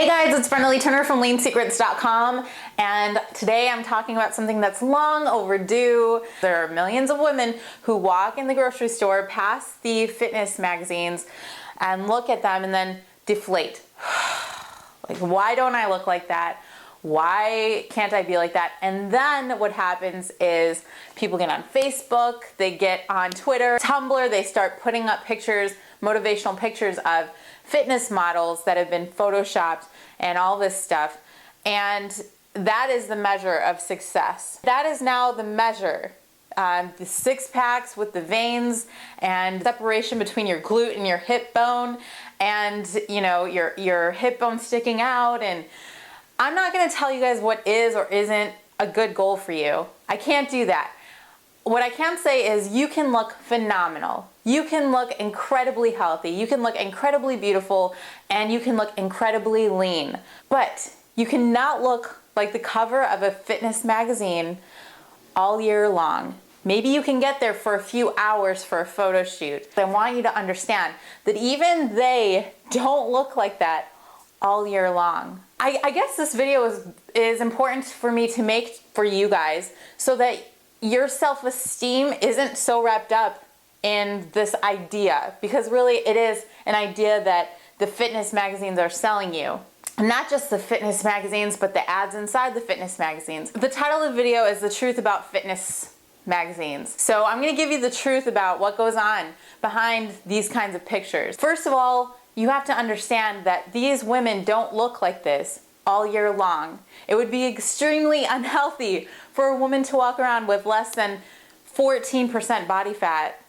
Hey guys, it's Brenda Lee Turner from leansecrets.com, and today I'm talking about something that's long overdue. There are millions of women who walk in the grocery store past the fitness magazines and look at them and then deflate. Like, why don't I look like that? Why can't I be like that? And then what happens is people get on Facebook, they get on Twitter, Tumblr, they start putting up pictures, motivational pictures of fitness models that have been photoshopped and all this stuff. And that is the measure of success. That is now the measure. The six packs with the veins and separation between your glute and your hip bone, and your hip bone sticking out. And I'm not going to tell you guys what is or isn't a good goal for you. I can't do that. What I can say is you can look phenomenal. You can look incredibly healthy. You can look incredibly beautiful, and you can look incredibly lean. But you cannot look like the cover of a fitness magazine all year long. Maybe you can get there for a few hours for a photo shoot. I want you to understand that even they don't look like that all year long. I guess this video is important for me to make for you guys so that your self-esteem isn't so wrapped up in this idea, because really it is an idea that the fitness magazines are selling you. And not just the fitness magazines, but the ads inside the fitness magazines. The title of the video is The Truth About Fitness Magazines. So I'm gonna give you the truth about what goes on behind these kinds of pictures. First of all, you have to understand that these women don't look like this all year long. It would be extremely unhealthy for a woman to walk around with less than 14% body fat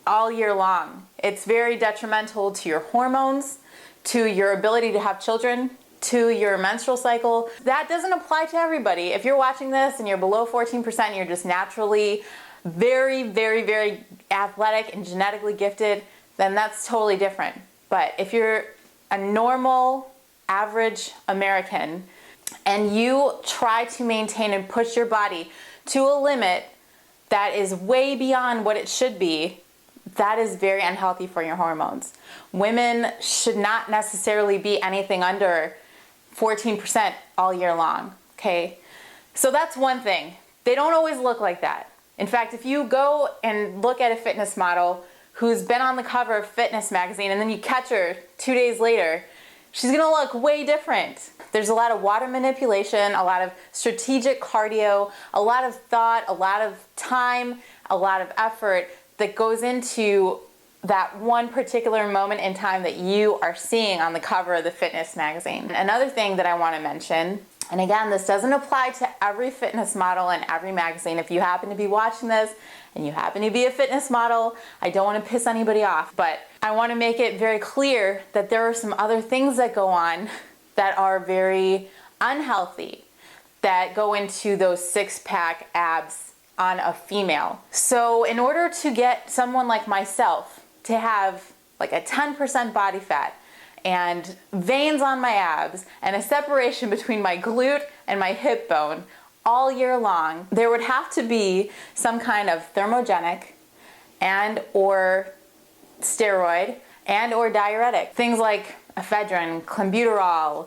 all year long. It's very detrimental to your hormones, to your ability to have children, to your menstrual cycle. That doesn't apply to everybody. If you're watching this and you're below 14% and you're just naturally very, very, very athletic and genetically gifted, then that's totally different. But if you're a normal, average American and you try to maintain and push your body to a limit that is way beyond what it should be, that is very unhealthy for your hormones. Women should not necessarily be anything under 14% all year long, okay? So that's one thing. They don't always look like that. In fact, if you go and look at a fitness model who's been on the cover of Fitness magazine and then you catch her 2 days later, she's gonna look way different. There's a lot of water manipulation, a lot of strategic cardio, a lot of thought, a lot of time, a lot of effort that goes into that one particular moment in time that you are seeing on the cover of the fitness magazine. Another thing that I want to mention, and again, this doesn't apply to every fitness model in every magazine. If you happen to be watching this and you happen to be a fitness model, I don't want to piss anybody off, but I want to make it very clear that there are some other things that go on that are very unhealthy, that go into those six-pack abs on a female. So in order to get someone like myself to have like a 10% body fat and veins on my abs and a separation between my glute and my hip bone all year long, there would have to be some kind of thermogenic and or steroid and or diuretic. Things like ephedrine, clenbuterol,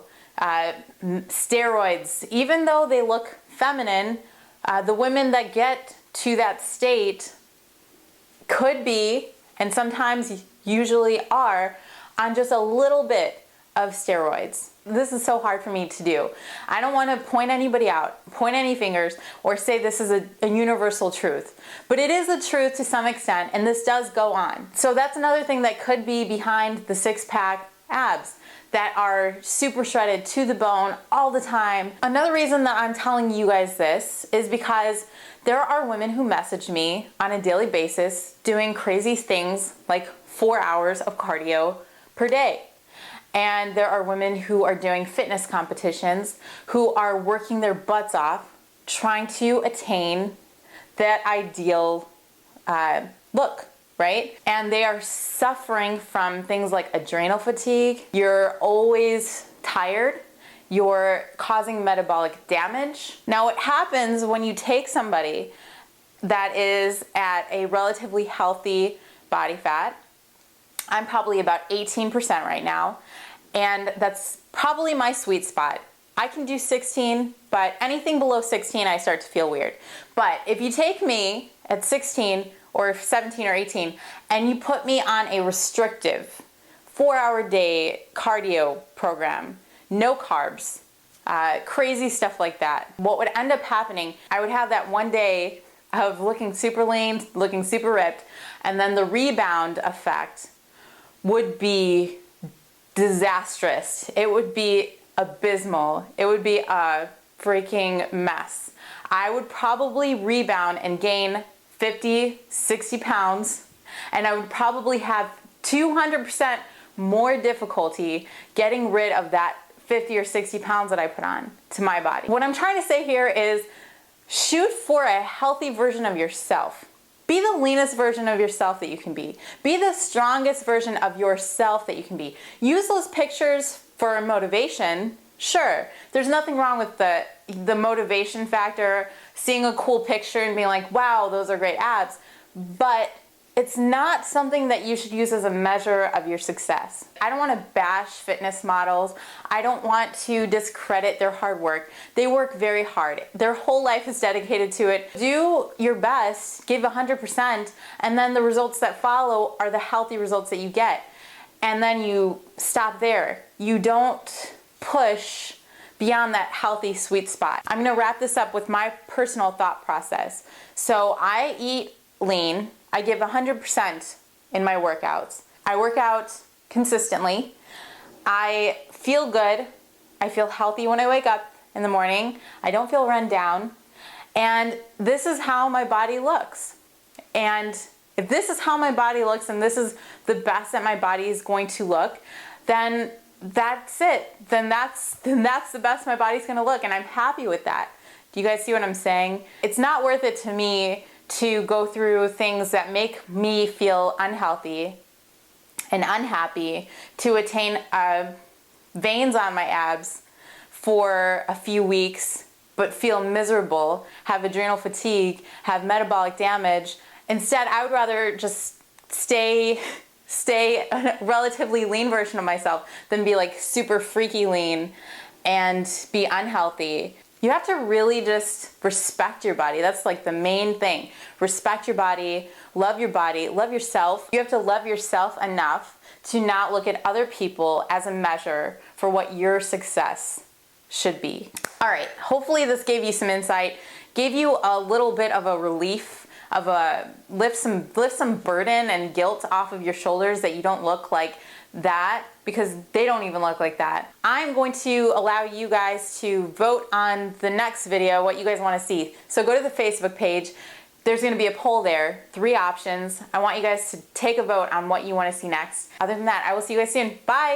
steroids. Even though they look feminine, the women that get to that state could be, and sometimes usually are, on just a little bit of steroids. This is so hard for me to do. I don't want to point anybody out, point any fingers, or say this is a universal truth. But it is a truth to some extent, and this does go on. So that's another thing that could be behind the six-pack abs that are super shredded to the bone all the time. Another reason that I'm telling you guys this is because there are women who message me on a daily basis doing crazy things like 4 hours of cardio per day. And there are women who are doing fitness competitions, who are working their butts off trying to attain that ideal look. Right? And they are suffering from things like adrenal fatigue. You're always tired. You're causing metabolic damage. Now, what happens when you take somebody that is at a relatively healthy body fat, I'm probably about 18% right now, and that's probably my sweet spot. I can do 16, but anything below 16 I start to feel weird. But if you take me at 16 or 17 or 18 and you put me on a restrictive 4-hour day cardio program, no carbs, crazy stuff like that, what would end up happening, I would have that one day of looking super lean, looking super ripped, and then the rebound effect would be disastrous. It would be abysmal. It would be a freaking mess. I would probably rebound and gain 50, 60 pounds, and I would probably have 200% more difficulty getting rid of that 50 or 60 pounds that I put on to my body. What I'm trying to say here is shoot for a healthy version of yourself. Be the leanest version of yourself that you can be. Be the strongest version of yourself that you can be. Use those pictures for motivation. Sure, there's nothing wrong with the motivation factor, seeing a cool picture and being like, wow, those are great abs. But it's not something that you should use as a measure of your success. I don't want to bash fitness models. I don't want to discredit their hard work. They work very hard. Their whole life is dedicated to it. Do your best, give 100%, and then the results that follow are the healthy results that you get. And then you stop there. You don't push beyond that healthy sweet spot. I'm gonna wrap this up with my personal thought process. So I eat lean. I give 100% in my workouts. I work out consistently. I feel good. I feel healthy when I wake up in the morning. I don't feel run down. And this is how my body looks. And if this is how my body looks and this is the best that my body is going to look, then that's it. Then that's the best my body's gonna look, and I'm happy with that. Do you guys see what I'm saying? It's not worth it to me to go through things that make me feel unhealthy and unhappy to attain veins on my abs for a few weeks, but feel miserable, have adrenal fatigue, have metabolic damage. Instead, I would rather just stay a relatively lean version of myself than be like super freaky lean and be unhealthy. You have to really just respect your body. That's like the main thing. Respect your body, love yourself. You have to love yourself enough to not look at other people as a measure for what your success should be. All right, hopefully this gave you some insight, gave you a little bit of a relief, of a lift some burden and guilt off of your shoulders that you don't look like that, because they don't even look like that. I'm going to allow you guys to vote on the next video, what you guys want to see. So go to the Facebook page. There's going to be a poll there, 3 options. I want you guys to take a vote on what you want to see next. Other than that, I will see you guys soon. Bye!